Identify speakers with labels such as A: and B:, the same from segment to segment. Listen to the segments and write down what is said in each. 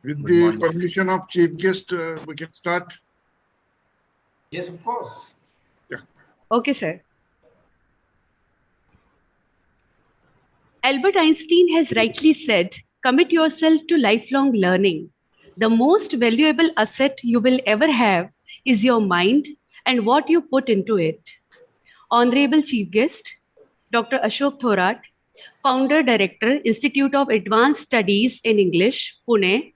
A: With
B: Good
A: the
B: morning, sir.
A: permission of chief guest, we can start.
B: Yes, of course.
C: Okay, sir. Albert Einstein has rightly said, commit yourself to lifelong learning. The most valuable asset you will ever have is your mind and what you put into it. Honorable Chief Guest, Dr. Ashok Thorat, Founder Director, Institute of Advanced Studies in English, Pune.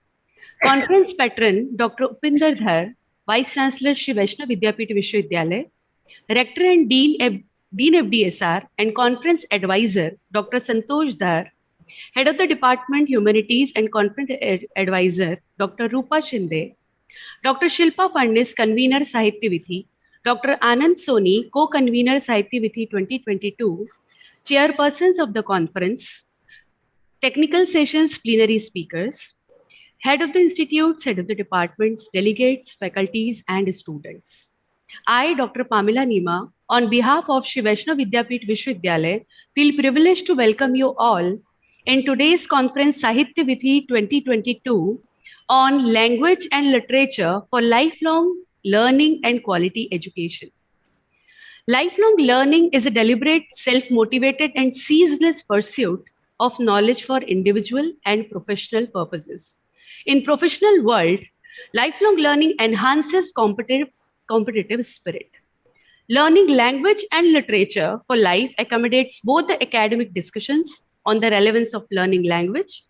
C: Conference Patron, Dr. Upinder Dhar, Vice Chancellor Shri Vaishnav Vidyapith Vishwavidyalaya. Rector and Dean FDSR and Conference Advisor, Dr. Santosh Dhar. Head of the Department Humanities and Conference Advisor, Dr. Rupa Shinde. Dr. Shilpa Fadnis, Convener Sahityavithi. Dr. Anand Soni, Co-Convener Sahityavithi 2022. Chairpersons of the conference. Technical sessions plenary speakers. Head of the institutes, head of the departments, delegates, faculties, and students. I, Dr. Pamela Nima, on behalf of Shri Vaishnav Vidyapith Vishwavidyalaya, feel privileged to welcome you all in today's conference Sahityavithi 2022 on language and literature for lifelong learning and quality education. Lifelong learning is a deliberate, self-motivated, and ceaseless pursuit of knowledge for individual and professional purposes. In professional world, lifelong learning enhances competitive spirit. Learning language and literature for life accommodates both the academic discussions on the relevance of learning language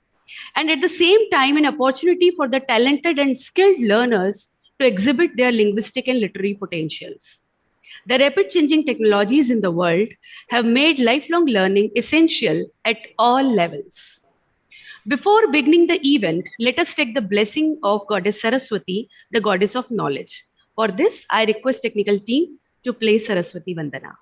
C: and at the same time an opportunity for the talented and skilled learners to exhibit their linguistic and literary potentials. The rapid changing technologies in the world have made lifelong learning essential at all levels. Before beginning the event, let us take the blessing of Goddess Saraswati, the goddess of knowledge. For this, I request technical team to play Saraswati Vandana.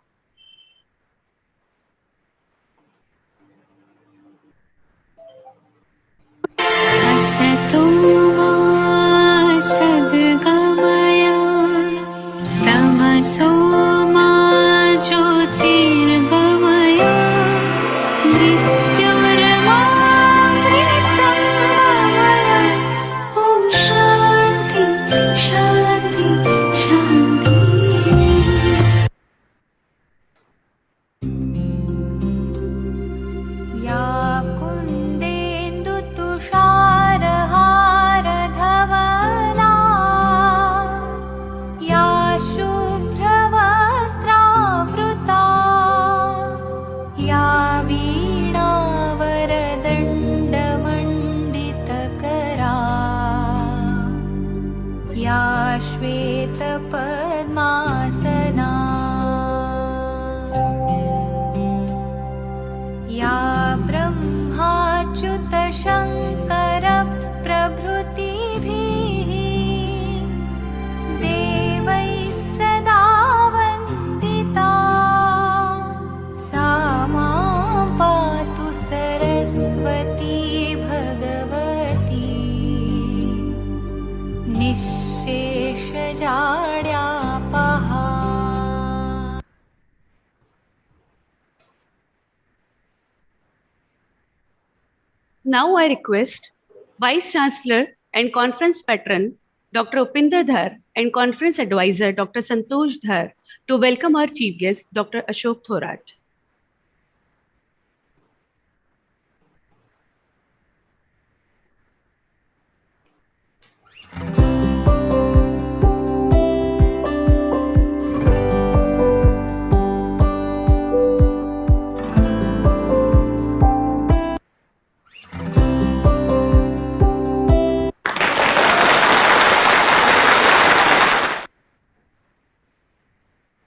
C: Now I request Vice Chancellor and Conference Patron, Dr. Upinder Dhar, and Conference Advisor, Dr. Santosh Dhar, to welcome our Chief Guest, Dr. Ashok Thorat.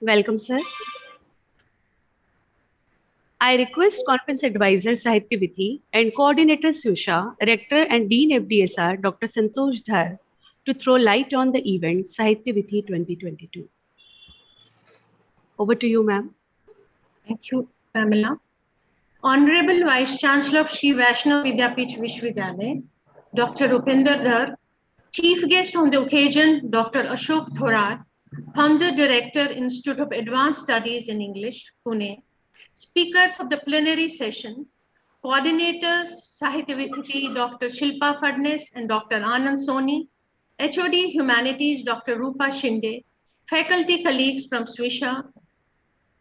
C: Welcome, sir. I request Conference Advisor Sahityavithi and Coordinator Susha, Rector and Dean FDSR, Dr. Santosh Dhar, to throw light on the event Sahityavithi 2022. Over to you, ma'am.
D: Thank you, Pamela. Honorable Vice Chancellor of Shri Vaishnav Vidyapith Vishwavidyalaya, Dr. Upinder Dhar, Chief Guest on the occasion, Dr. Ashok Thorat, Founder Director, Institute of Advanced Studies in English, Pune, speakers of the plenary session, Coordinators, Sahityavithi, Dr. Shilpa Fadnes and Dr. Anand Soni, HOD Humanities, Dr. Rupa Shinde, faculty colleagues from Swisha,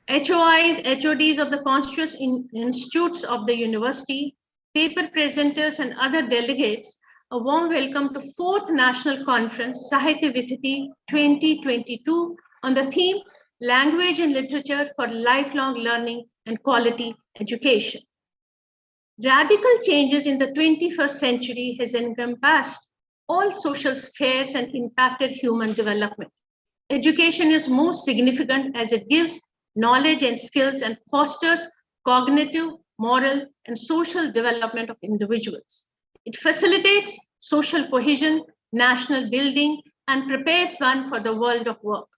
D: HOIs, HODs of the constituent institutes of the university, paper presenters and other delegates, a warm welcome to 4th National Conference, Sahityavithi 2022 on the theme, Language and Literature for Lifelong Learning and Quality Education. Radical changes in the 21st century has encompassed all social spheres and impacted human development. Education is most significant as it gives knowledge and skills and fosters cognitive, moral, and social development of individuals. It facilitates social cohesion, national building, and prepares one for the world of work.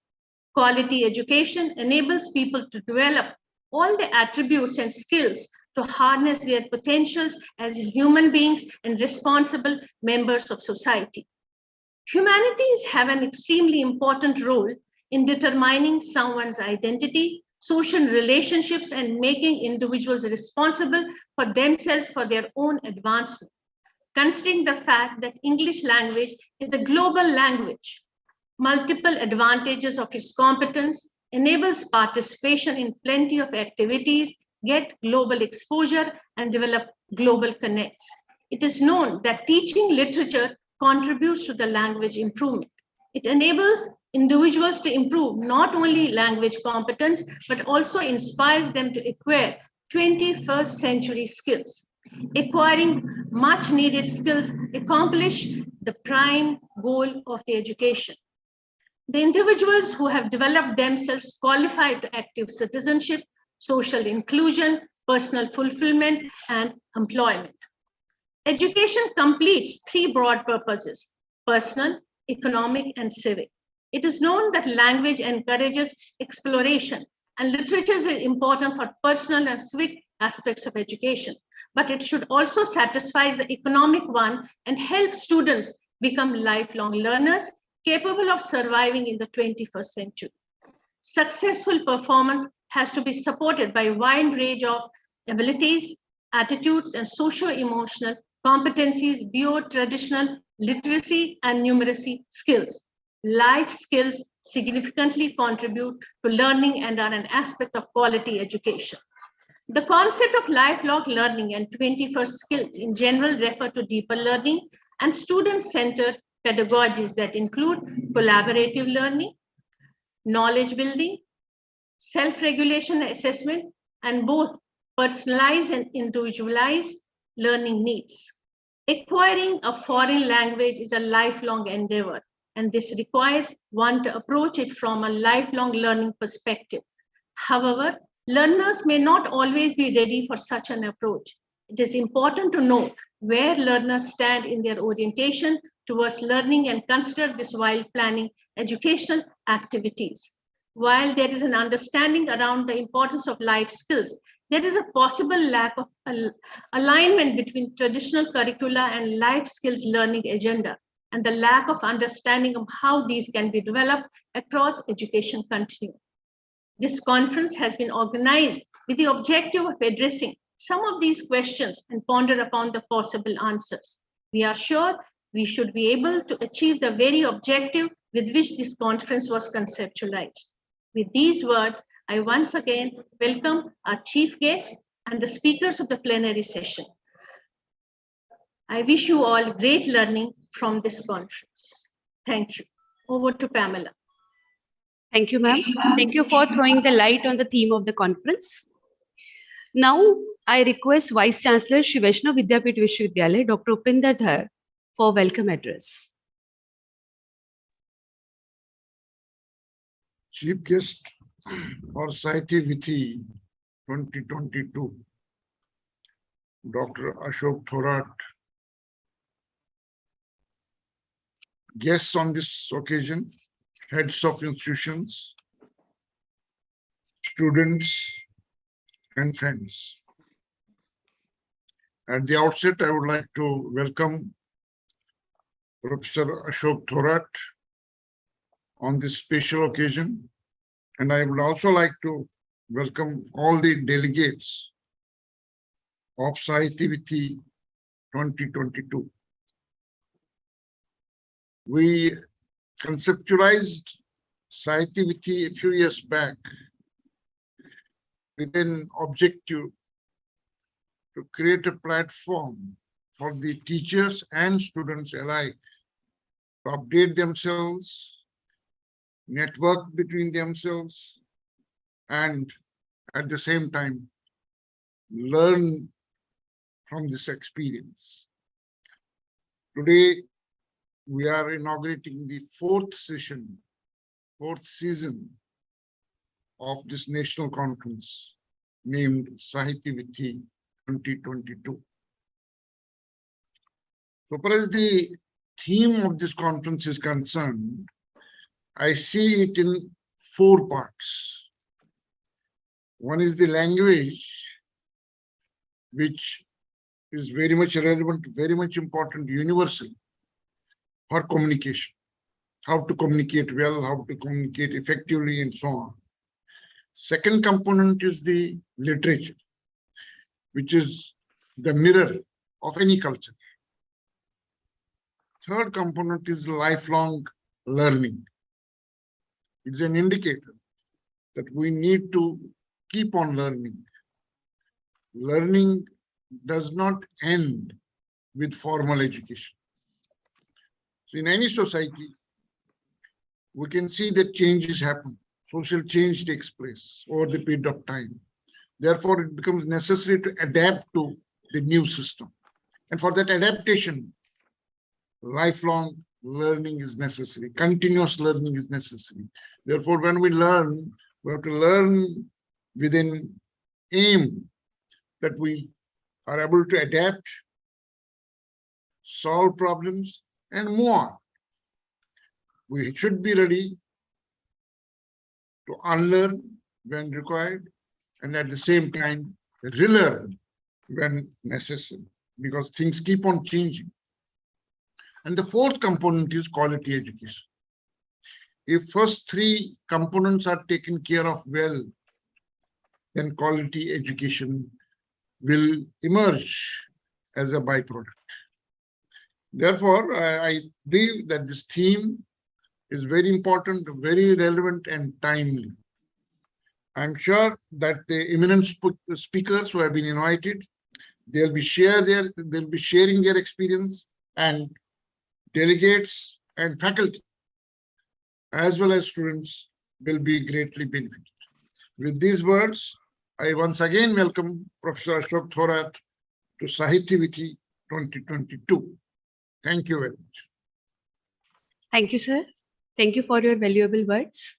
D: Quality education enables people to develop all the attributes and skills to harness their potentials as human beings and responsible members of society. Humanities have an extremely important role in determining someone's identity, social relationships, and making individuals responsible for themselves for their own advancement. Considering the fact that English language is the global language, multiple advantages of its competence enables participation in plenty of activities, get global exposure, and develop global connects. It is known that teaching literature contributes to the language improvement. It enables individuals to improve not only language competence, but also inspires them to acquire 21st century skills. Acquiring much needed skills accomplish the prime goal of the education. The individuals who have developed themselves qualify to active citizenship, social inclusion, personal fulfillment, and employment. Education completes 3 broad purposes: personal, economic, and civic. It is known that language encourages exploration, and literature is important for personal and civic aspects of education, but it should also satisfy the economic one and help students become lifelong learners capable of surviving in the 21st century. Successful performance has to be supported by a wide range of abilities, attitudes, and socio-emotional competencies beyond traditional literacy and numeracy skills. Life skills significantly contribute to learning and are an aspect of quality education. The concept of lifelong learning and 21st skills in general refer to deeper learning and student-centered pedagogies that include collaborative learning, knowledge building, self-regulation assessment, and both personalized and individualized learning needs. Acquiring a foreign language is a lifelong endeavor, and this requires one to approach it from a lifelong learning perspective. However, learners may not always be ready for such an approach. It is important to know where learners stand in their orientation towards learning and consider this while planning educational activities. While there is an understanding around the importance of life skills, there is a possible lack of alignment between traditional curricula and life skills learning agenda, and the lack of understanding of how these can be developed across education continuum. This conference has been organized with the objective of addressing some of these questions and ponder upon the possible answers. We are sure we should be able to achieve the very objective with which this conference was conceptualized. With these words, I once again welcome our chief guest and the speakers of the plenary session. I wish you all great learning from this conference. Thank you. Over to Pamela.
C: Thank you, ma'am. Thank you for throwing the light on the theme of the conference. Now, I request Vice Chancellor Shri Vaishnav Vidyapith Vishwavidyalaya, Dr. Upinder Dhar, for welcome address.
A: Chief guest for Sahityavithi 2022, Dr. Ashok Thorat. Guests on this occasion, heads of institutions, students, and friends. At the outset, I would like to welcome Professor Ashok Thorat on this special occasion. And I would also like to welcome all the delegates of Sahityavithi 2022. We conceptualized Sahityavithi a few years back with an objective to create a platform for the teachers and students alike to update themselves, network between themselves, and at the same time, learn from this experience. Today, we are inaugurating the fourth season of this national conference named Sahityavithi 2022. So far as the theme of this conference is concerned, I see it in 4 parts. One is the language, which is very much relevant, very much important, universal for communication. How to communicate well, how to communicate effectively, and so on. Second component is the literature, which is the mirror of any culture. Third component is lifelong learning. It's an indicator that we need to keep on learning. Learning does not end with formal education. So in any society, we can see that changes happen. Social change takes place over the period of time. Therefore, it becomes necessary to adapt to the new system. And for that adaptation, lifelong learning is necessary. Continuous learning is necessary. Therefore, when we learn, we have to learn with an aim that we are able to adapt, solve problems, and move on. We should be ready to unlearn when required, and at the same time, relearn when necessary, because things keep on changing. And the fourth component is quality education. If first 3 components are taken care of well, then quality education will emerge as a byproduct. Therefore, I believe that this theme is very important, very relevant, and timely. I'm sure that the eminent speakers who have been invited, they'll be sharing their experience, and delegates and faculty, as well as students, will be greatly benefited. With these words, I once again welcome Professor Ashok Thorat to Sahityavithi 2022. Thank you very much.
C: Thank you, sir. Thank you for your valuable words.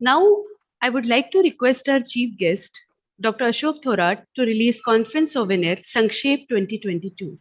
C: Now, I would like to request our chief guest, Dr. Ashok Thorat, to release conference souvenir Sankshep 2022.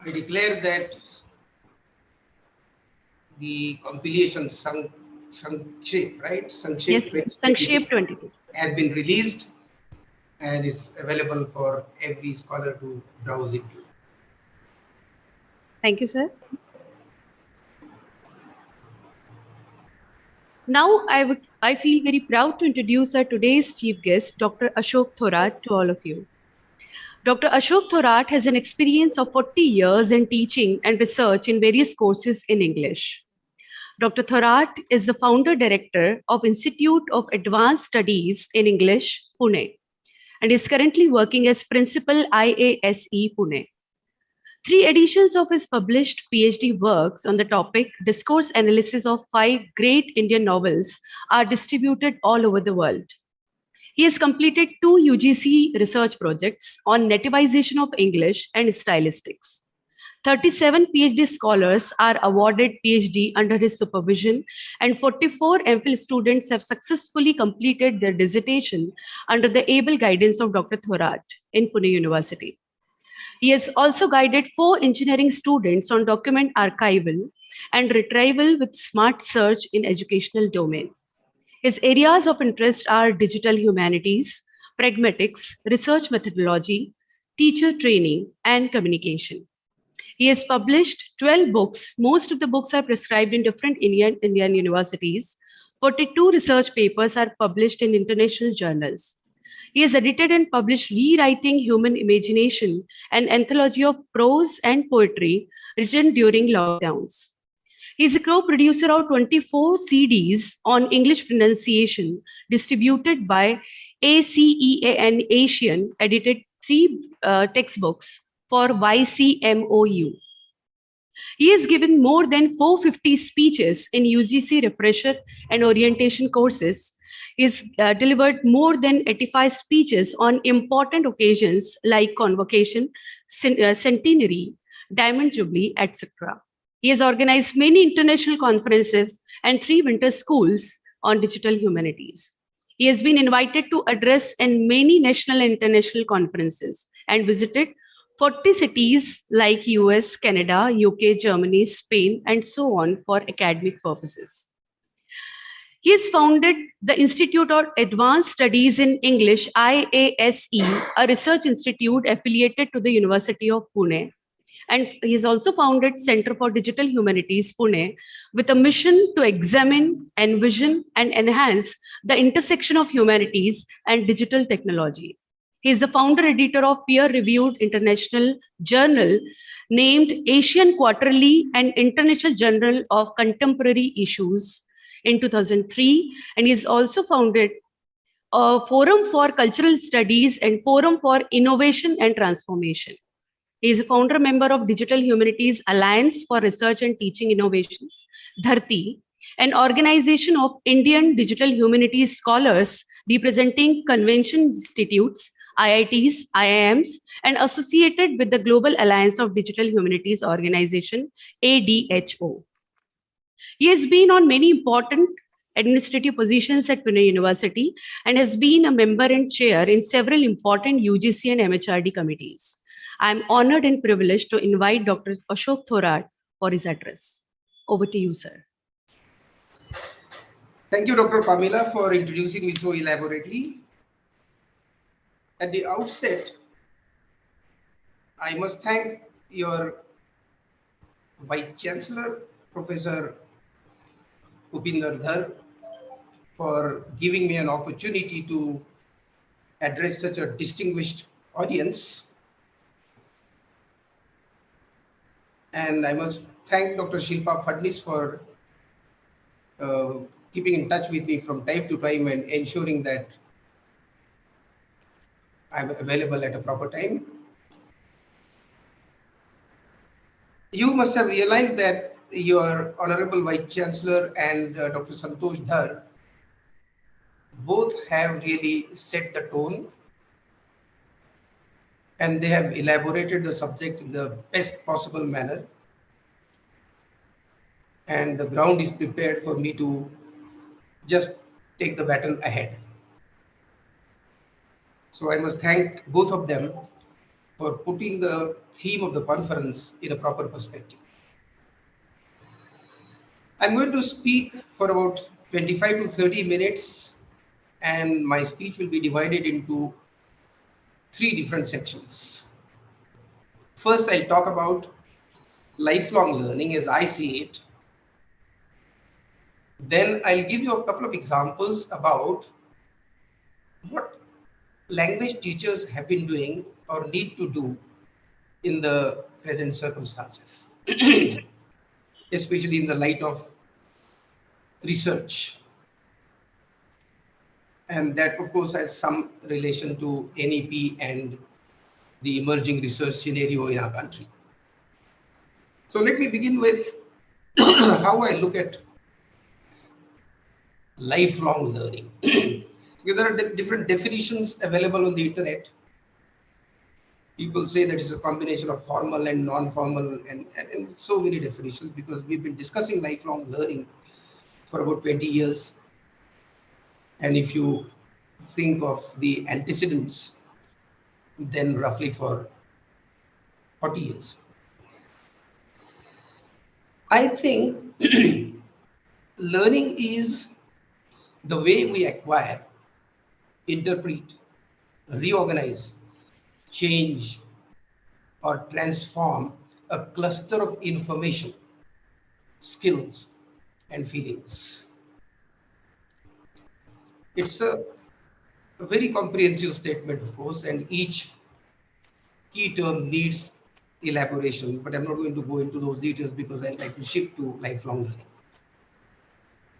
B: I declare that the compilation Sankshep, right? Sankshep
C: Yes, Sankshep 22.
B: has been released and is available for every scholar to browse into.
C: Thank you, sir. Now, I feel very proud to introduce our today's chief guest, Dr. Ashok Thorat, to all of you. Dr. Ashok Thorat has an experience of 40 years in teaching and research in various courses in English. Dr. Thorat is the founder director of Institute of Advanced Studies in English, Pune, and is currently working as principal IASE Pune. 3 editions of his published PhD works on the topic Discourse Analysis of 5 Great Indian Novels are distributed all over the world. He has completed 2 UGC research projects on nativization of English and stylistics. 37 PhD scholars are awarded PhD under his supervision, and 44 MPhil students have successfully completed their dissertation under the able guidance of Dr. Thorat in Pune University. He has also guided 4 engineering students on document archival and retrieval with smart search in educational domain. His areas of interest are digital humanities, pragmatics, research methodology, teacher training, and communication. He has published 12 books. Most of the books are prescribed in different Indian universities. 42 research papers are published in international journals. He has edited and published Rewriting Human Imagination, an anthology of prose and poetry written during lockdowns. He is a co-producer of 24 CDs on English pronunciation distributed by ACEAN Asian, edited 3 textbooks for YCMOU. He has given more than 450 speeches in UGC refresher and orientation courses. He has delivered more than 85 speeches on important occasions like convocation, centenary, Diamond Jubilee, etc. He has organized many international conferences and 3 winter schools on digital humanities. He has been invited to address in many national and international conferences and visited 40 cities like US, Canada, UK, Germany, Spain, and so on for academic purposes. He has founded the Institute of Advanced Studies in English, IASE, a research institute affiliated to the University of Pune. And he has also founded Center for Digital Humanities, Pune, with a mission to examine, envision, and enhance the intersection of humanities and digital technology. He is the founder editor of peer-reviewed international journal named Asian Quarterly and International Journal of Contemporary Issues in 2003. And he has also founded a Forum for Cultural Studies and Forum for Innovation and Transformation. He is a founder member of Digital Humanities Alliance for Research and Teaching Innovations, Dharti, an organization of Indian digital humanities scholars representing convention institutes, IITs, IIMs, and associated with the Global Alliance of Digital Humanities Organization, ADHO. He has been on many important administrative positions at Pune University and has been a member and chair in several important UGC and MHRD committees. I am honored and privileged to invite Dr. Ashok Thorat for his address. Over to you, sir.
B: Thank you, Dr. Pamela, for introducing me so elaborately. At the outset, I must thank your Vice Chancellor, Professor Upinder Dhar, for giving me an opportunity to address such a distinguished audience. And I must thank Dr. Shilpa Phadnis for keeping in touch with me from time to time and ensuring that I'm available at a proper time. You must have realized that your Honorable Vice Chancellor and Dr. Santosh Dhar both have really set the tone, and they have elaborated the subject in the best possible manner. And the ground is prepared for me to just take the baton ahead. So I must thank both of them for putting the theme of the conference in a proper perspective. I'm going to speak for about 25 to 30 minutes, and my speech will be divided into 3 different sections. First, I'll talk about lifelong learning as I see it. Then I'll give you a couple of examples about what language teachers have been doing or need to do in the present circumstances, especially in the light of research. And that, of course, has some relation to NEP and the emerging research scenario in our country. So let me begin with how I look at lifelong learning. Because there are different definitions available on the internet. People say that it's a combination of formal and non-formal and so many definitions, because we've been discussing lifelong learning for about 20 years. And if you think of the antecedents, then roughly for 40 years. I think learning is the way we acquire, interpret, reorganize, change, or transform a cluster of information, skills, and feelings. It's a very comprehensive statement, of course, and each key term needs elaboration, but I'm not going to go into those details because I'd like to shift to lifelong learning.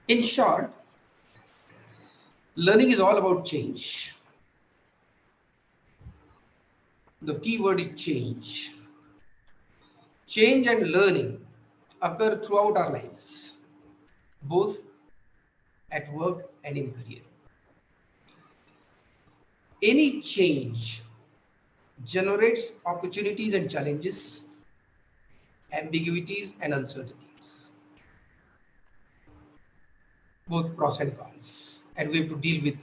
B: In short, learning is all about change. The key word is change. Change and learning occur throughout our lives, both at work and in career. Any change generates opportunities and challenges, ambiguities and uncertainties, both pros and cons. And we have to deal with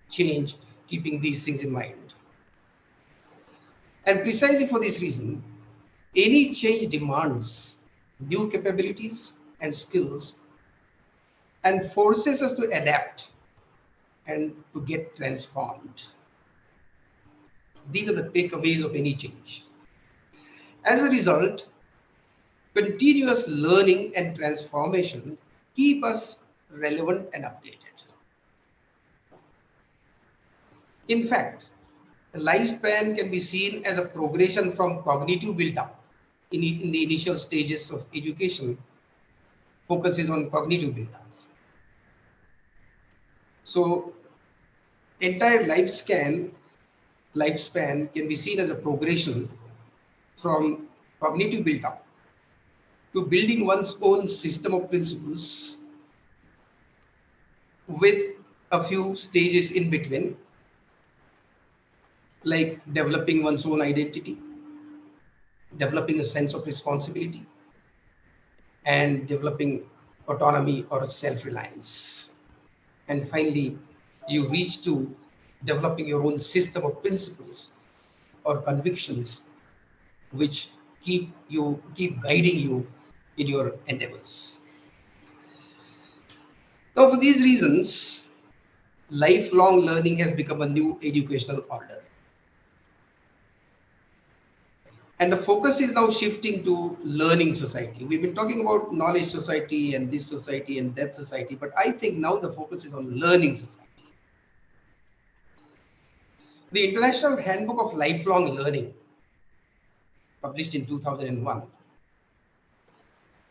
B: change, keeping these things in mind. And precisely for this reason, any change demands new capabilities and skills and forces us to adapt and to get transformed. These are the takeaways of any change. As a result, continuous learning and transformation keep us relevant and updated. In fact, the lifespan can be seen as a progression from cognitive build-up. In the initial stages of education, focuses on cognitive build-up. So, entire lifespan can be seen as a progression from cognitive build-up to building one's own system of principles with a few stages in between, like developing one's own identity, developing a sense of responsibility, and developing autonomy or self-reliance. And finally, you reach to developing your own system of principles or convictions which keep guiding you in your endeavors. Now, for these reasons, lifelong learning has become a new educational order. And the focus is now shifting to learning society. We've been talking about knowledge society and this society and that society, but I think now the focus is on learning society. The International Handbook of Lifelong Learning, published in 2001,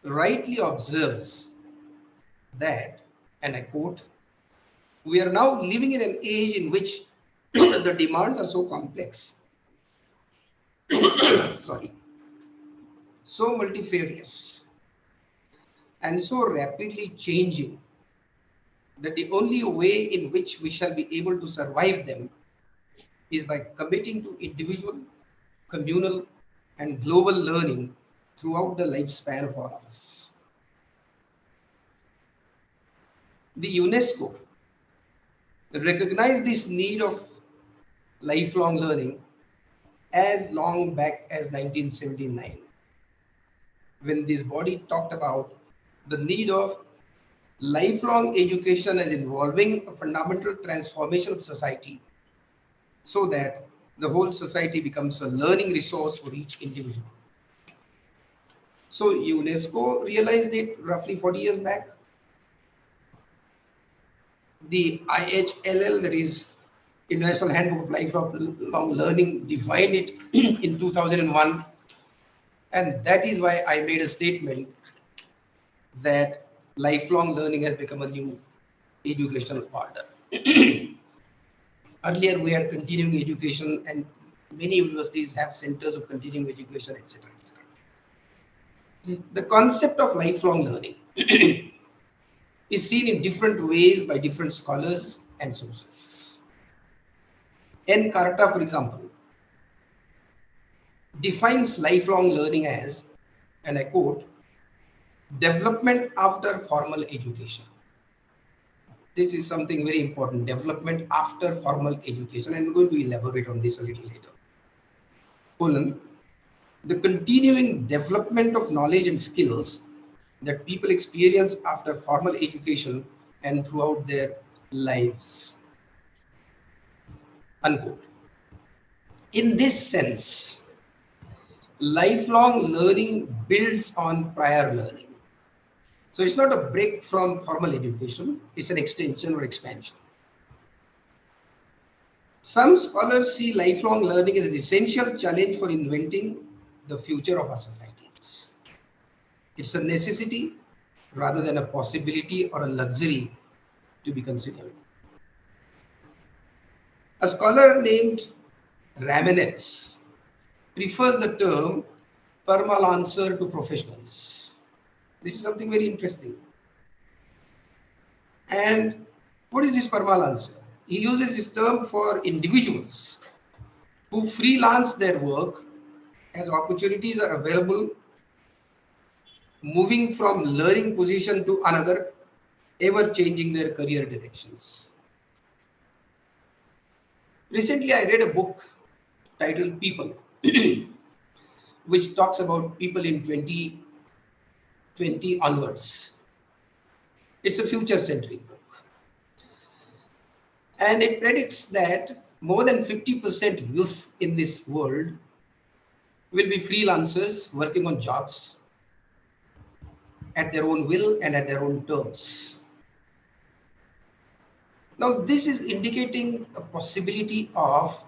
B: rightly observes that, and I quote, "We are now living in an age in which the demands are so complex, sorry, so multifarious, and so rapidly changing that the only way in which we shall be able to survive them is by committing to individual, communal, and global learning throughout the lifespan of all of us." The UNESCO recognized this need of lifelong learning as long back as 1979, when this body talked about the need of lifelong education as involving a fundamental transformation of society, so that the whole society becomes a learning resource for each individual. So UNESCO realized it roughly 40 years back. The IHLL, that is International Handbook of Lifelong Learning, defined it in 2001. And that is why I made a statement that lifelong learning has become a new educational order. Earlier, we had continuing education, and many universities have centers of continuing education, etc. The concept of lifelong learning is seen in different ways by different scholars and sources. N. Carta, for example, defines lifelong learning as, and I quote, development after formal education. This is something very important, development after formal education, and I'm going to elaborate on this a little later. Colon, the continuing development of knowledge and skills that people experience after formal education and throughout their lives. Unquote. In this sense, lifelong learning builds on prior learning. So it's not a break from formal education, it's an extension or expansion. Some scholars see lifelong learning as an essential challenge for inventing the future of our societies. It's a necessity rather than a possibility or a luxury to be considered. A scholar named Ramenetz prefers the term permalancer to professionals. This is something very interesting. And what is this permalancer? He uses this term for individuals who freelance their work as opportunities are available, moving from learning position to another, ever changing their career directions. Recently, I read a book titled People, which talks about people in 2020 onwards. It's a future-centric book. And it predicts that more than 50% youth in this world will be freelancers working on jobs at their own will and at their own terms. Now, this is indicating a possibility of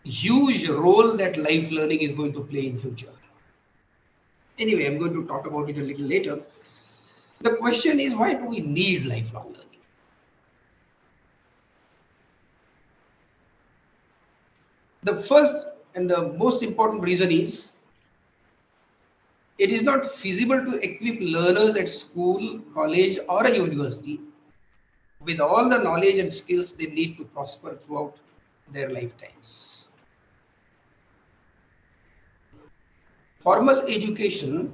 B: huge role that life learning is going to play in future. Anyway, I'm going to talk about it a little later. The question is, why do we need lifelong learning? The first and the most important reason is it is not feasible to equip learners at school, college, or a university with all the knowledge and skills they need to prosper throughout their lifetimes. Formal education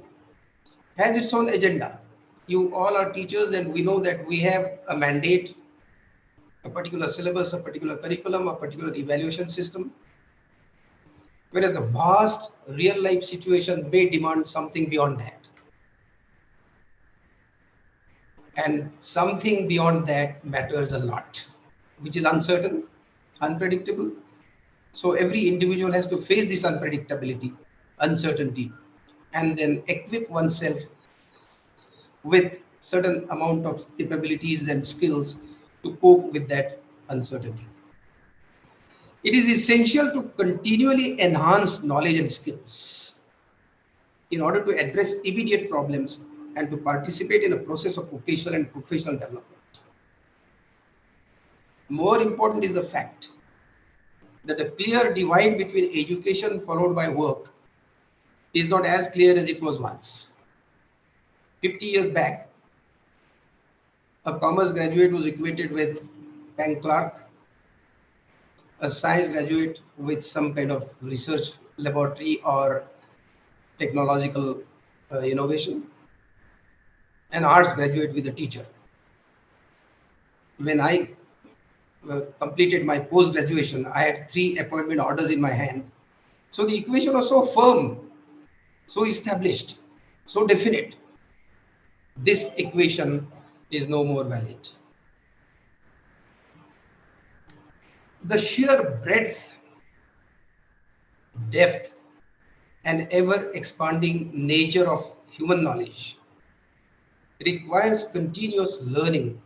B: has its own agenda. You all are teachers, and we know that we have a mandate, a particular syllabus, a particular curriculum, a particular evaluation system. Whereas the vast real life situation may demand something beyond that. And something beyond that matters a lot, which is uncertain, unpredictable. So every individual has to face this unpredictability, uncertainty, and then equip oneself with certain amount of capabilities and skills to cope with that uncertainty. It is essential to continually enhance knowledge and skills in order to address immediate problems and to participate in a process of vocational and professional development. More important is the fact that the clear divide between education followed by work is not as clear as it was once. 50 years back, a commerce graduate was equated with bank clerk, a science graduate with some kind of research laboratory or technological innovation, an arts graduate with a teacher. When I completed my post-graduation, I had 3 appointment orders in my hand. So the equation was so firm, so established, so definite. This equation is no more valid. The sheer breadth, depth, and ever-expanding nature of human knowledge requires continuous learning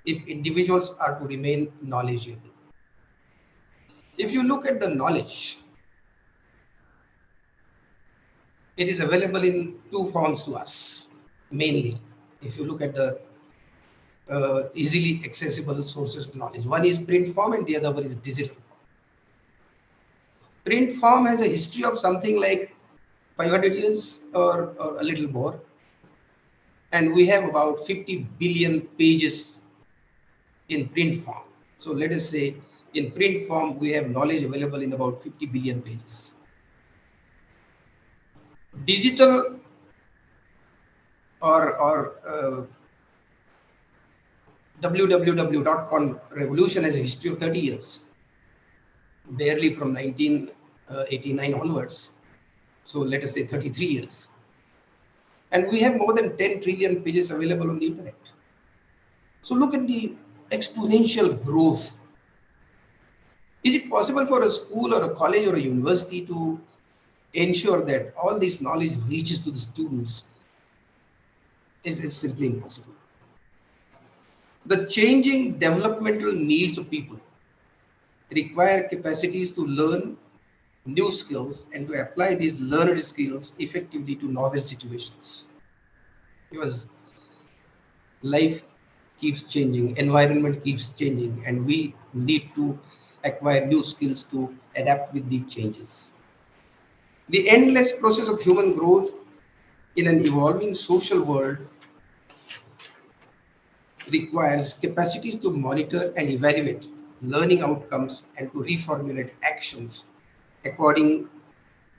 B: if individuals are to remain knowledgeable. If you look at the knowledge, it is available in 2 forms to us, mainly. If you look at the easily accessible sources of knowledge, one is print form and the other one is digital. Print form has a history of something like 500 years or a little more. And we have about 50 billion pages in print form. So let us say in print form, we have knowledge available in about 50 billion pages. Digital or www.com revolution has a history of 30 years, barely from 1989 onwards. So let us say 33 years. And we have more than 10 trillion pages available on the internet. So look at the exponential growth. Is it possible for a school or a college or a university to ensure that all this knowledge reaches to the students? Is simply impossible. The changing developmental needs of people require capacities to learn new skills and to apply these learned skills effectively to novel situations. Because life keeps changing, environment keeps changing, and we need to acquire new skills to adapt with these changes. The endless process of human growth in an evolving social world requires capacities to monitor and evaluate learning outcomes and to reformulate actions according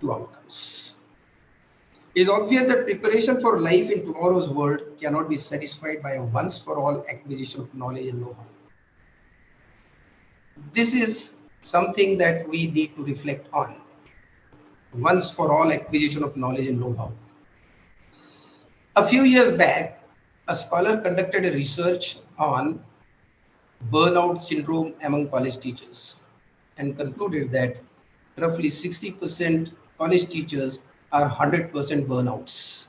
B: to outcomes. It is obvious that preparation for life in tomorrow's world cannot be satisfied by a once-for-all acquisition of knowledge and know-how. This is something that we need to reflect on. Once-for-all acquisition of knowledge and know-how. A few years back, a scholar conducted a research on burnout syndrome among college teachers and concluded that roughly 60% college teachers are 100% burnouts.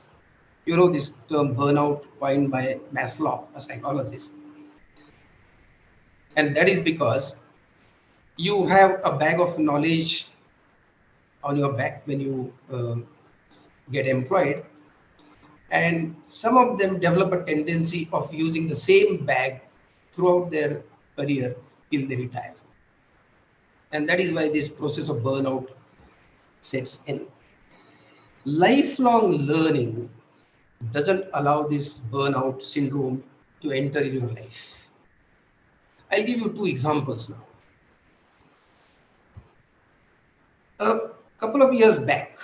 B: You know this term burnout coined by Maslow, a psychologist. And that is because you have a bag of knowledge on your back when you get employed. And some of them develop a tendency of using the same bag throughout their career till they retire. And that is why this process of burnout sets in. Lifelong learning doesn't allow this burnout syndrome to enter in your life. I'll give you two examples now. A couple of years back,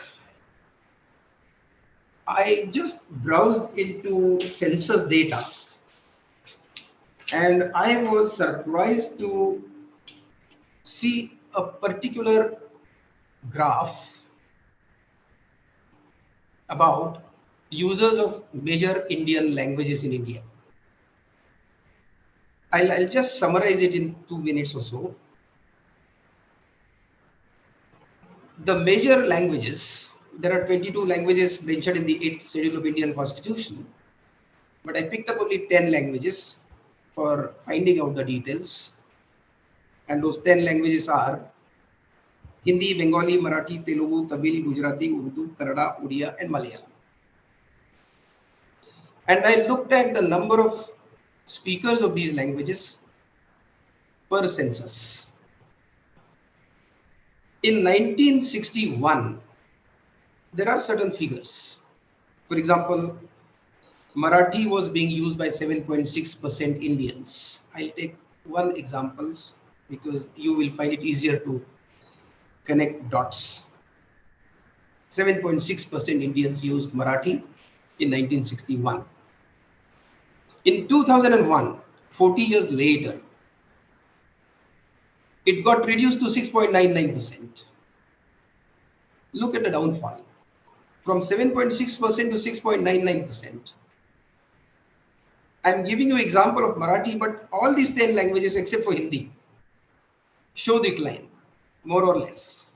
B: I just browsed into census data and I was surprised to see a particular graph about users of major Indian languages in India. I'll just summarize it in 2 minutes or so. The major languages, there are 22 languages mentioned in the 8th schedule of Indian Constitution, but I picked up only 10 languages for finding out the details. And those 10 languages are Hindi, Bengali, Marathi, Telugu, Tamil, Gujarati, Urdu, Kannada, Odia, and Malayalam. And I looked at the number of speakers of these languages per census. In 1961, there are certain figures. For example, Marathi was being used by 7.6% Indians. I'll take one example because you will find it easier to connect dots. 7.6% Indians used Marathi in 1961. In 2001, 40 years later, it got reduced to 6.99%. Look at the downfall. From 7.6% to 6.99%. I'm giving you an example of Marathi, but all these 10 languages except for Hindi show decline, more or less.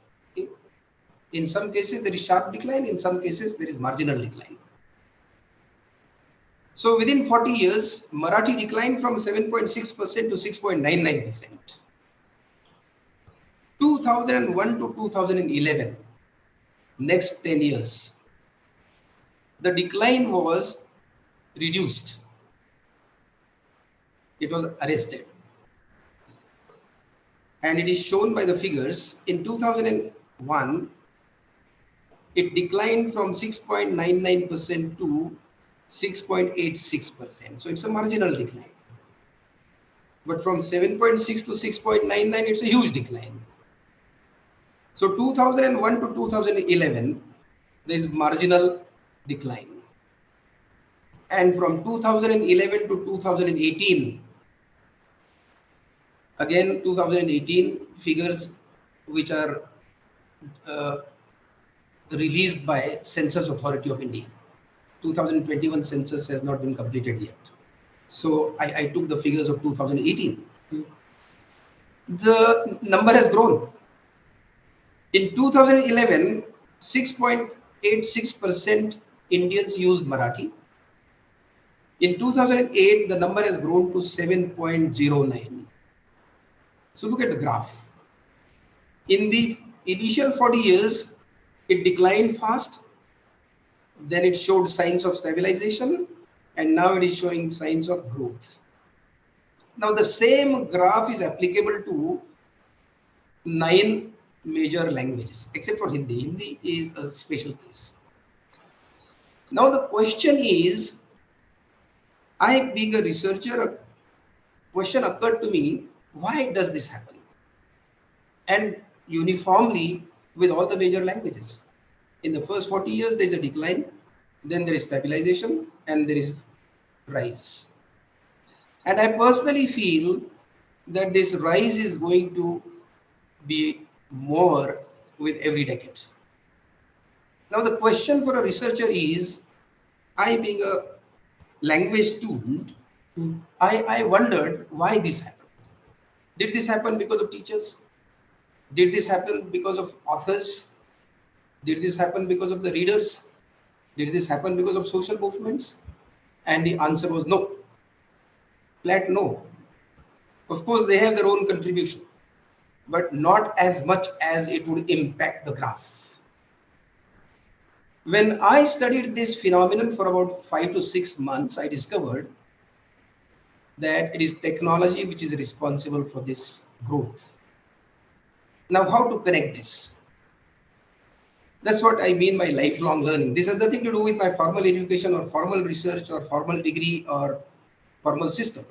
B: In some cases, there is sharp decline. In some cases, there is marginal decline. So within 40 years, Marathi declined from 7.6% to 6.99%. 2001 to 2011, next 10 years, the decline was reduced. It was arrested. And it is shown by the figures. In 2001, it declined from 6.99% to 6.86%. So it's a marginal decline. But from 7.6 to 6.99, it's a huge decline. So 2001 to 2011, there is marginal decline. And from 2011 to 2018, again 2018 figures which are released by Census Authority of India. 2021 census has not been completed yet. So I took the figures of 2018. The number has grown. In 2011, 6.86% Indians used Marathi. In 2008, the number has grown to 7.09. So look at the graph. In the initial 40 years, it declined fast. Then it showed signs of stabilization, and now it is showing signs of growth. Now the same graph is applicable to 9 major languages, except for Hindi. Hindi is a special case. Now the question is, I being a researcher, a question occurred to me, why does this happen? And uniformly with all the major languages. In the first 40 years, there is a decline, then there is stabilization, and there is rise. And I personally feel that this rise is going to be more with every decade. Now the question for a researcher is, I being a language student, I wondered why this happened. Did this happen because of teachers? Did this happen because of authors? Did this happen because of the readers? Did this happen because of social movements? And the answer was no. Flat no. Of course, they have their own contribution, but not as much as it would impact the graph. When I studied this phenomenon for about 5 to 6 months, I discovered that it is technology which is responsible for this growth. Now, how to connect this? That's what I mean by lifelong learning. This has nothing to do with my formal education or formal research or formal degree or formal system.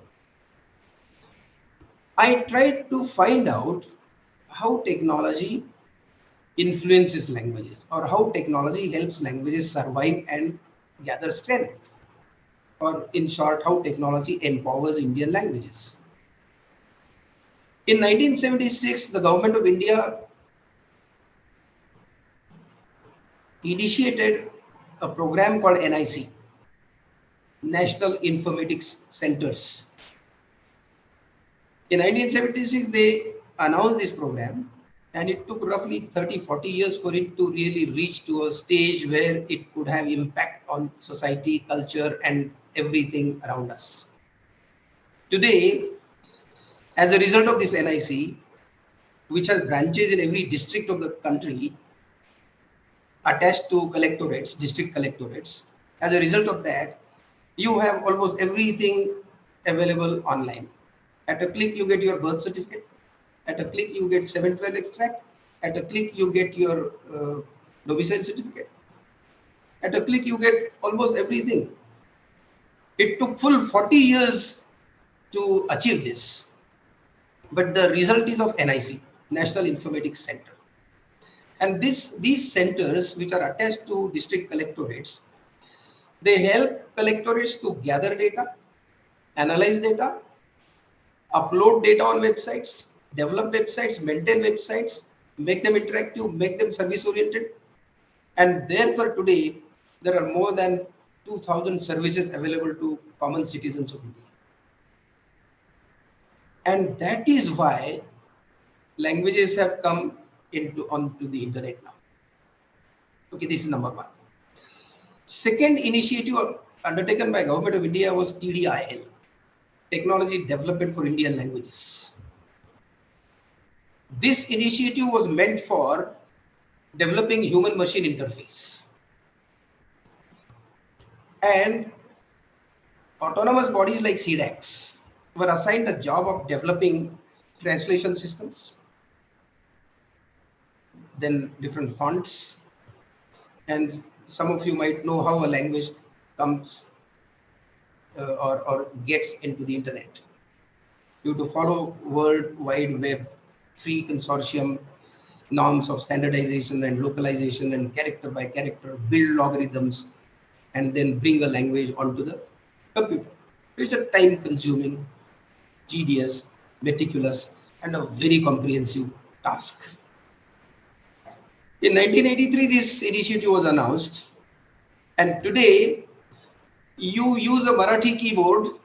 B: I tried to find out how technology influences languages, or how technology helps languages survive and gather strength, or in short, how technology empowers Indian languages. In 1976, the government of India initiated a program called NIC, National Informatics Centers. In 1976, they announced this program, and it took roughly 30-40 years for it to really reach to a stage where it could have impact on society, culture, and everything around us. Today, as a result of this NIC, which has branches in every district of the country, attached to collectorates, district collectorates. As a result of that, you have almost everything available online. At a click, you get your birth certificate. At a click, you get 712 extract. At a click, you get your domicile certificate. At a click, you get almost everything. It took full 40 years to achieve this. But the result is of NIC, National Informatics Center. And these centers, which are attached to district collectorates, they help collectorates to gather data, analyze data, upload data on websites, develop websites, maintain websites, make them interactive, make them service oriented. And therefore today, there are more than 2,000 services available to common citizens of India. And that is why languages have come onto the internet now. Okay, this is number one. Second initiative undertaken by Government of India was TDIL, Technology Development for Indian Languages. This initiative was meant for developing human-machine interface. And autonomous bodies like CDACs were assigned a job of developing translation systems, then different fonts, and some of you might know how a language comes or gets into the internet. You have to follow World Wide Web 3 consortium norms of standardization and localization and character by character, build logarithms, and then bring a language onto the computer. It's a time consuming, tedious, meticulous, and a very comprehensive task. In 1983, this initiative was announced, and today you use a Marathi keyboard,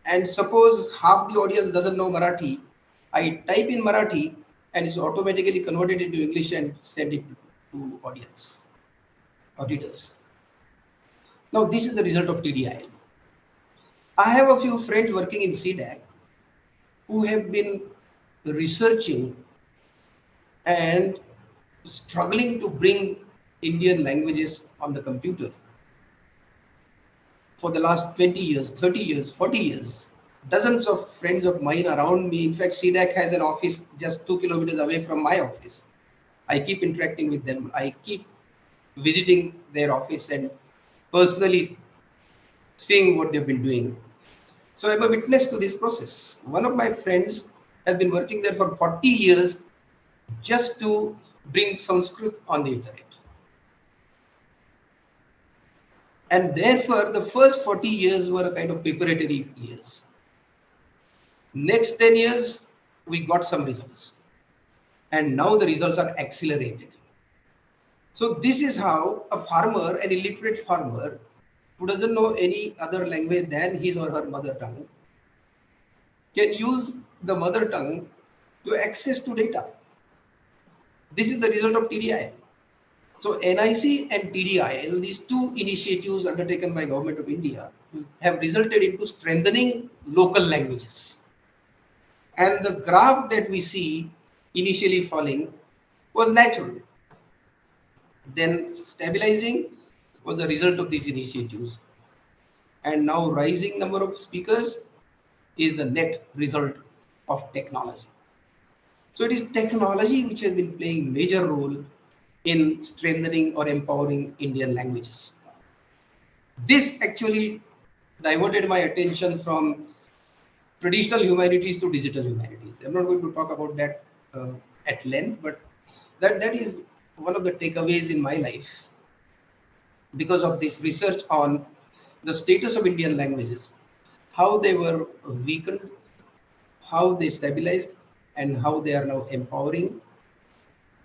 B: and suppose half the audience doesn't know Marathi, I type in Marathi and it's automatically converted into English and send it to audience or readers. Now this is the result of TDIL. I have a few friends working in CDAC who have been researching and struggling to bring Indian languages on the computer for the last 20 years, 30 years, 40 years. Dozens of friends of mine around me. In fact, CDAC has an office just 2 kilometers away from my office. I keep interacting with them. I keep visiting their office and personally seeing what they've been doing. So I'm a witness to this process. One of my friends has been working there for 40 years just to bring Sanskrit on the internet. And therefore, the first 40 years were a kind of preparatory years. Next 10 years, we got some results. And now the results are accelerated. So this is how a farmer, an illiterate farmer, who doesn't know any other language than his or her mother tongue, can use the mother tongue to access to data. This is the result of TDIL. So NIC and TDIL, these two initiatives undertaken by Government of India, have resulted into strengthening local languages. And the graph that we see initially falling was natural. Then stabilizing was the result of these initiatives. And now rising number of speakers is the net result of technology. So it is technology which has been playing major role in strengthening or empowering Indian languages. This actually diverted my attention from traditional humanities to digital humanities. I'm not going to talk about that at length, but that is one of the takeaways in my life because of this research on the status of Indian languages, how they were weakened, how they stabilized, and how they are now empowering.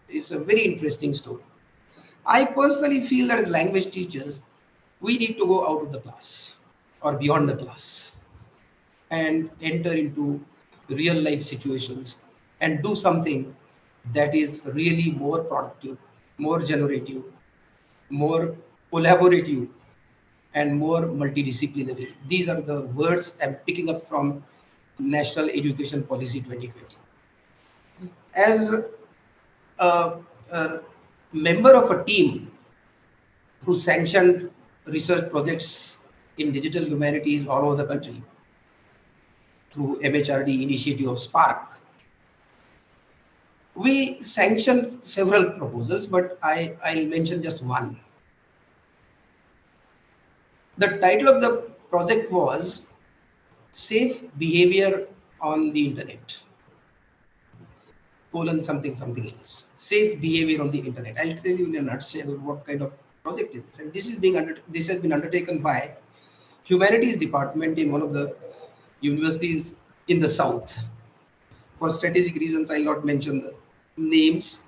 B: It's a very interesting story. I personally feel that as language teachers, we need to go out of the class or beyond the class and enter into real life situations and do something that is really more productive, more generative, more collaborative, and more multidisciplinary. These are the words I'm picking up from National Education Policy 2020. As a member of a team who sanctioned research projects in digital humanities all over the country through MHRD initiative of Spark, we sanctioned several proposals, but I'll mention just one. The title of the project was Safe Behavior on the Internet, something else. Safe behavior on the internet. I'll tell you in a nutshell what kind of project it is. And this has been undertaken by Humanities Department in one of the universities in the South. For strategic reasons, I'll not mention the names.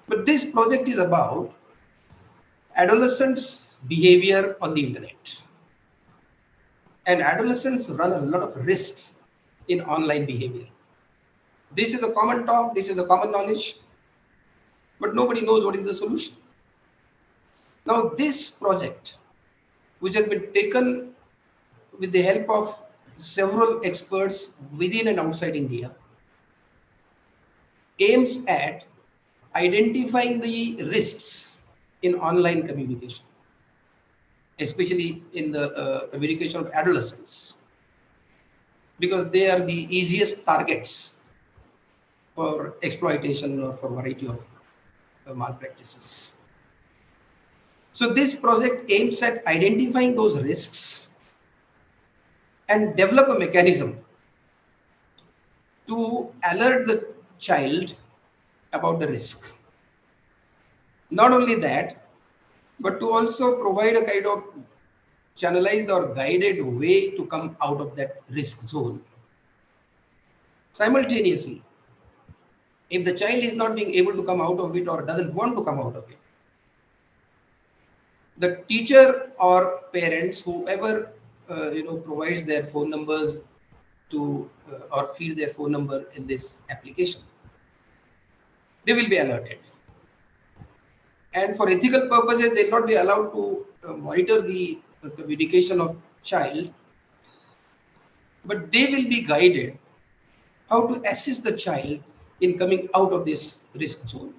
B: But this project is about adolescents' behavior on the internet. And adolescents run a lot of risks in online behavior. This is a common talk, this is a common knowledge, but nobody knows what is the solution. Now, this project, which has been taken with the help of several experts within and outside India, aims at identifying the risks in online communication, especially in the communication of adolescents, because they are the easiest targets for exploitation or for a variety of malpractices. So this project aims at identifying those risks and develop a mechanism to alert the child about the risk. Not only that, but to also provide a kind of channelized or guided way to come out of that risk zone. Simultaneously, if the child is not being able to come out of it or doesn't want to come out of it, the teacher or parents, whoever provides their phone numbers to or feed their phone number in this application, they will be alerted. And for ethical purposes, they'll not be allowed to monitor the communication of child, but they will be guided how to assist the child in coming out of this risk zone.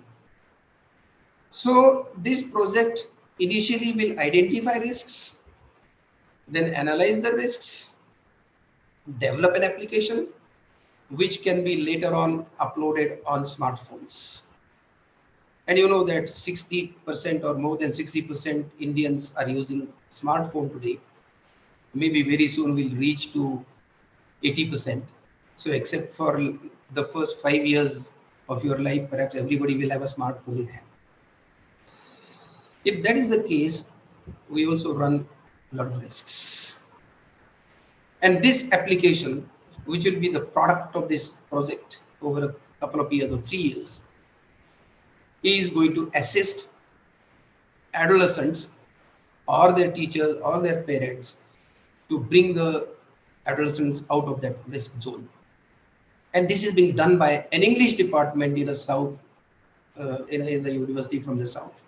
B: So this project initially will identify risks, then analyze the risks, develop an application which can be later on uploaded on smartphones. And you know that 60% or more than 60% Indians are using smartphone today. Maybe very soon we'll reach to 80%. So except for the first 5 years of your life, perhaps everybody will have a smartphone in hand. If that is the case, we also run a lot of risks. And this application, which will be the product of this project over a couple of years or 3 years, is going to assist adolescents or their teachers or their parents to bring the adolescents out of that risk zone. And this is being done by an English department in the south, in the university from the south.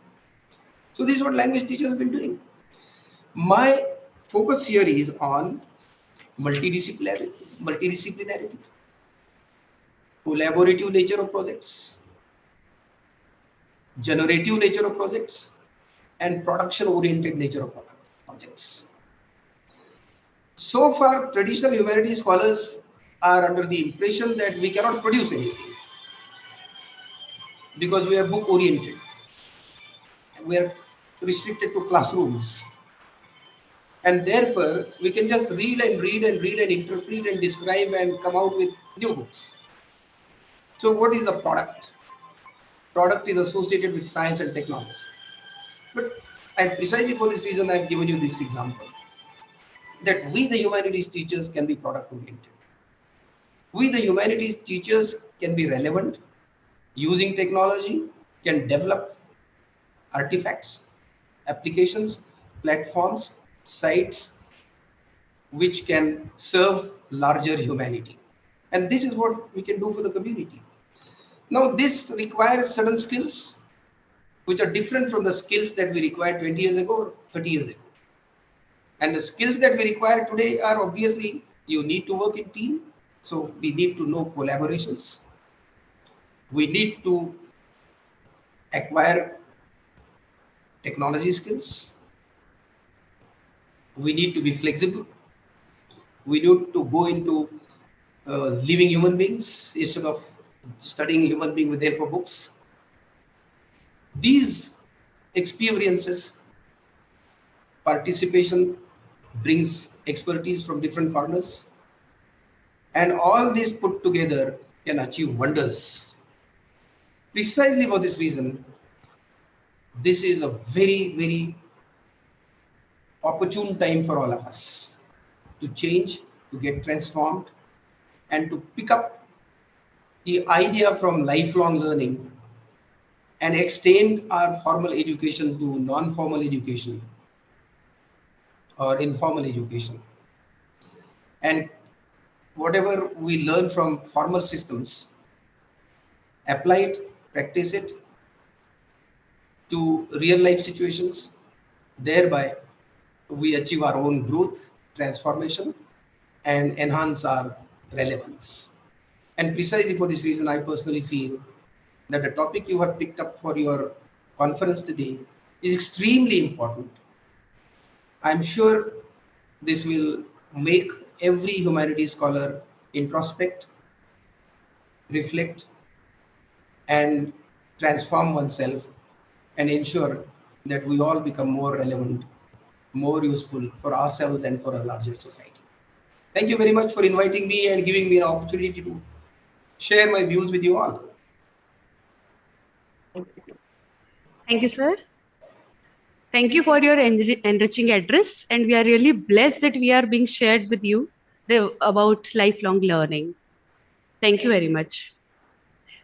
B: So this is what language teachers have been doing. My focus here is on multidisciplinarity, collaborative nature of projects, generative nature of projects, and production-oriented nature of projects. So far, traditional humanities scholars are under the impression that we cannot produce anything because we are book-oriented. We are restricted to classrooms. And therefore, we can just read and read and read and interpret and describe and come out with new books. So what is the product? Product is associated with science and technology. And precisely for this reason, I've given you this example, that we, the humanities teachers, can be product-oriented. We, the humanities teachers, can be relevant, using technology, can develop artifacts, applications, platforms, sites, which can serve larger humanity. And this is what we can do for the community. Now, this requires certain skills, which are different from the skills that we required 20 years ago or 30 years ago. And the skills that we require today are obviously, you need to work in team. So we need to know collaborations. We need to acquire technology skills. We need to be flexible. We need to go into living human beings instead of studying human being with the help of books. These experiences, participation brings expertise from different corners, and all these put together can achieve wonders. Precisely for this reason, this is a very, very opportune time for all of us to change, to get transformed, and to pick up the idea from lifelong learning and extend our formal education to non-formal education or informal education. And whatever we learn from formal systems, apply it, practice it to real life situations. Thereby, we achieve our own growth, transformation, and enhance our relevance. And precisely for this reason, I personally feel that the topic you have picked up for your conference today is extremely important. I'm sure this will make every humanities scholar introspect, reflect, and transform oneself, and ensure that we all become more relevant, more useful for ourselves and for a larger society. Thank you very much for inviting me and giving me an opportunity to share my views with you all.
C: Thank you, sir. Thank you for your enriching address. And we are really blessed that we are being shared with you about lifelong learning. Thank you very much.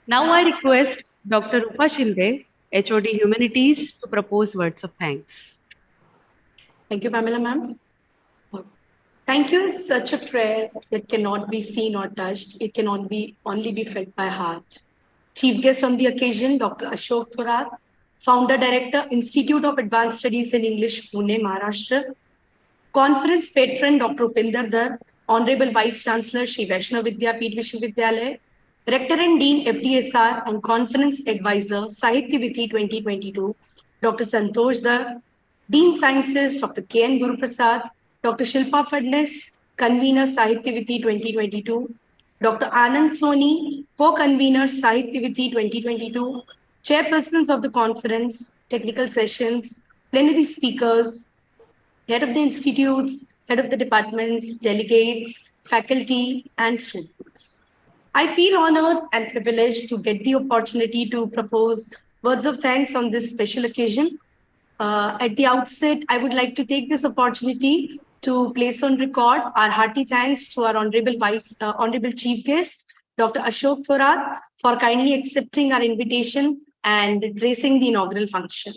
C: Now I request Dr. Rupa Shinde, HOD Humanities, to propose words of thanks.
E: Thank you, Pamela ma'am. Thank you is such a prayer that cannot be seen or touched. It can only be felt by heart. Chief guest on the occasion, Dr. Ashok Thorat, Founder Director, Institute of Advanced Studies in English, Pune, Maharashtra. Conference patron, Dr. Upinder Dhar, Honorable Vice Chancellor, Shri Vaishnav Vidyapeeth Vishwavidyalaya, Rector and Dean, FDSR, and Conference Advisor, Sahityavithi 2022, Dr. Santosh Dhar, Dean Sciences, Dr. K.N. Guruprasad, Dr. Shilpa Fadnis, Convener, Sahityavithi 2022, Dr. Anand Soni, Co-Convener, Sahityavithi 2022, Chairpersons of the conference, technical sessions, plenary speakers, head of the institutes, head of the departments, delegates, faculty, and students. I feel honored and privileged to get the opportunity to propose words of thanks on this special occasion. At the outset, I would like to take this opportunity to place on record our hearty thanks to our Honorable Chief Guest, Dr. Ashok Thorat, for kindly accepting our invitation and gracing the inaugural function.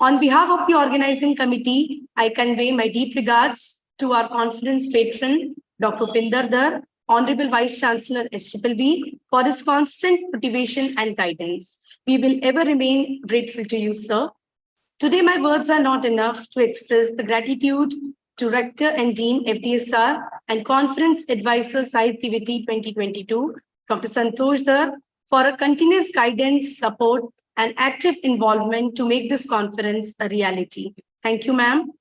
E: On behalf of the organizing committee, I convey my deep regards to our conference patron, Dr. Upinder Dhar, Honorable Vice Chancellor SBBB, for his constant motivation and guidance. We will ever remain grateful to you, sir. Today, my words are not enough to express the gratitude to Rector and Dean FDSR and Conference Advisor Sahityavithi 2022, Dr. Santosh Dhar, for a continuous guidance, support, and active involvement to make this conference a reality. Thank you, ma'am.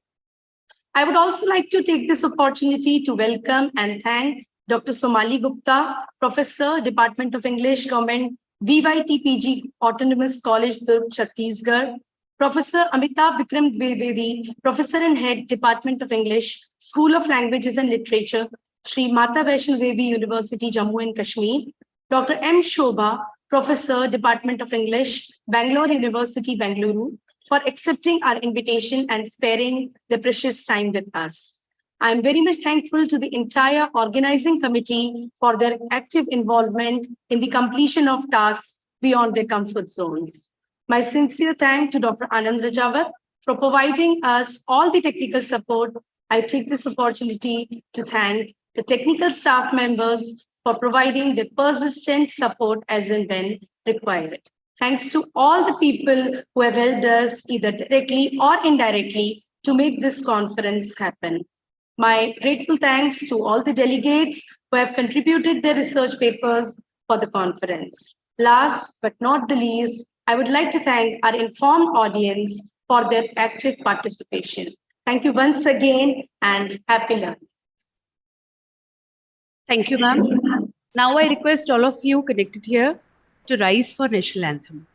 E: I would also like to take this opportunity to welcome and thank Dr. Somali Gupta, Professor, Department of English, Government, VYTPG, Autonomous College, Durg, Chhattisgarh, Professor Amitabh Vikram Dwivedi, Professor and Head, Department of English, School of Languages and Literature, Sri Mata Vaishno Devi University, Jammu and Kashmir, Dr. M. Shobha, Professor, Department of English, Bangalore University, Bangalore, for accepting our invitation and sparing the precious time with us. I am very much thankful to the entire organizing committee for their active involvement in the completion of tasks beyond their comfort zones. My sincere thanks to Dr. Anand Rajawat for providing us all the technical support. I take this opportunity to thank the technical staff members for providing the persistent support as and when required. Thanks to all the people who have helped us either directly or indirectly to make this conference happen. My grateful thanks to all the delegates who have contributed their research papers for the conference. Last but not the least, I would like to thank our informed audience for their active participation. Thank you once again and happy learning.
C: Thank you, ma'am. Now I request all of you connected here to rise for national anthem.